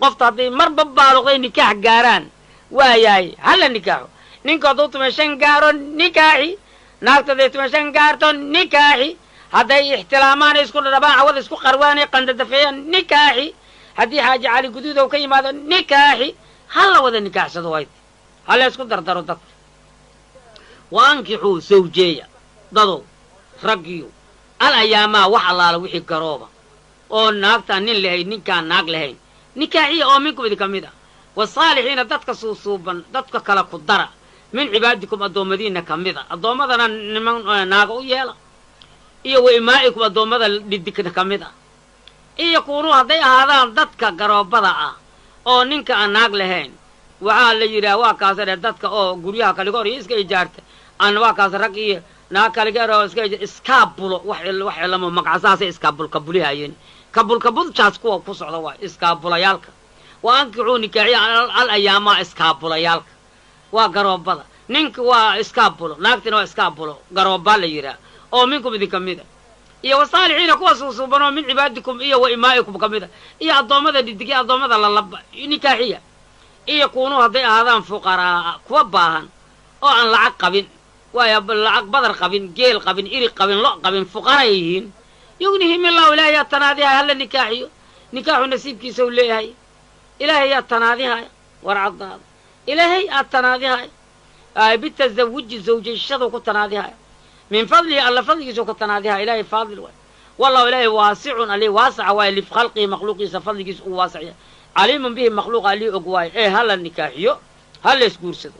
qofta haddii marba baaluqday nikaax gaaraan waayahay hala nikaaxo ninka hadduu 15 gaaro nikaaxi naagta haday 15 gaarto nikaaxi hadday ixtilaamaan isku dhabaan cawada isku qarwaanay qandadafeeyaan nikaaxi haddii xaaji cali guduudow ka yimaado nikaaxi hala wada nikaaxsado wayd hala isku dardaro dadka waankixuu sawjeeya dadow raggiyo al ayaamaa wax allaala wixii garooba oo naagtaan nin lahayn ninkaan naag lahayn nikaaxiya oo minkum idinka mid ah wasaalixiina dadka suusuuban dadka kale ku dara min cibaadikum addoommadiinna ka mid a addoommadana niman naaga u yeela iyo wa imaa'ikum addoommada dhidikna ka mid ah iyo kuunuu hadday ahaadaan dadka garoobada ah oo ninka aan naag lahayn waxaa la yidhaha waa kaasane dadka oo guryaha kaligoor iyo iska ijaarta aan waa kaas rag iyo naag kaligeer oo iskaabulo wax lama magacasaasay iskaabulkabulihayeen kabulkabuljaas kuwa ku socda waa iskaabulayaalka waa ankixuu nikaaxiya al ayaamaa iskaabulayaalka waa garoobada ninka waa iskaabulo naagtina waa iskaabulo garoobaa la yidhaha oo minkum idinka mid a iyo wasaalixiina kuwa suusuubanoo min cibaadikum iyo wa imaa'ikum ka mid a iyo addoommada dhidigya addoommada lalaba nikaaxiya iyo kuunuu hadday ahaadaan fuqaraa kuwa baahan oo aan lacag qabin waayo lacag badar qabin geel qabin iri qabin lo qabin fuqaray yihiin yugnihim illahu ilaahay yaa tanaadihay hala nikaaxiyo nikaaxu nasiibkiisa u leeyahay ilaahay yaa tanaadihaya war caddaada ilaahay aa tanaadihaya bitazawuji zawjashadu ku tanaadihaya min fadlihi alla fadligiisa ku tanaadihaya ilaahay faadil waay wallahu ilaahay waasicun ali waasaca waaye lifkhalqihi makhluuqiisa fadligiisa uu waasacya caliimun bihi makhluuqa alii og waaye ee hala nikaaxiyo hala isguursado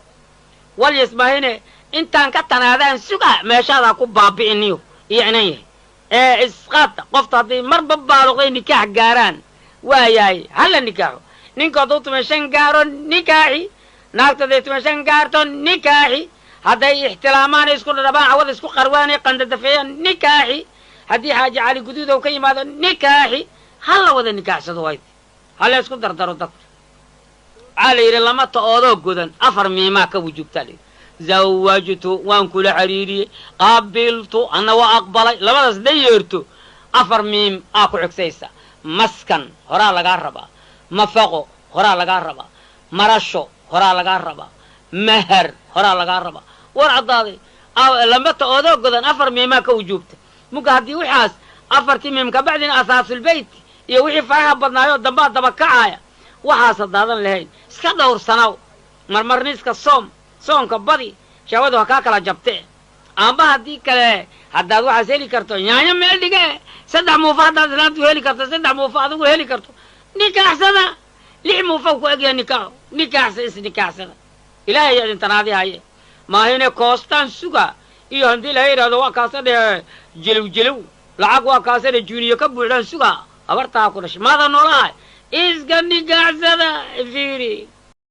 walyasmahine intaan ka tanaadaan suga meeshaadaa ku baabi'iniyo iyo inan yahay ee isqaata qofta hadday marba baaluqday nikaax gaaraan waayahay hala nikaaxo ninka hadduu 15 gaaro nikaaxi naagta haday 15 gaarto nikaaxi hadday ixtilaamaan isku dhabaan cawada isku qarwaanay qandadafeeyaan nikaaxi haddii xaaji cali guduudow ka yimaado nikaaxi hala wada nikaaxsado wayd hala isku dardaro dadka waxaa la yidhi lama ta'oodoo godan 4 miimaa ka wujuubtaa layidhi zawajtu waan kula xiriiriyey qaabiltu anna waa aqbalay labadaas day yeerto 4 miim aa ku xigsaysa maskan horaa lagaa rabaa mafaqo horaa lagaa rabaa marasho horaa lagaa rabaa mahar horaa lagaa rabaa war caddaaday lama ta'oodoo godan 4 miimaa ka wujuubta muga haddii waxaas 4 miim ka bacdina asaasulbeyt iyo wixii faraha badnaayoo dambaa daba kacaaya waxaas haddaadan lahayn iska dhowrsanaw marmarniiska soonka badi shahwadu ha kaa kala jabtee amba haddii kale haddaad waxaas heli karto yaanyo meel dhige 3 muufa haddaad islaantu heli karto 3 muufa adigu heli karto nikaaxsada 6 muufa ku egya nikaaxsa isnikaaxsada ilaahay yaa idin tanaadihaye maahine koostaan suga iyo haddii laha yidhahdo waa kaasa dheh jilow lacag waa kaasa dheh juuniyo ka buuxdhaan suga habartaa ku dhashay maada noolahay iska nikaaxsada fiiri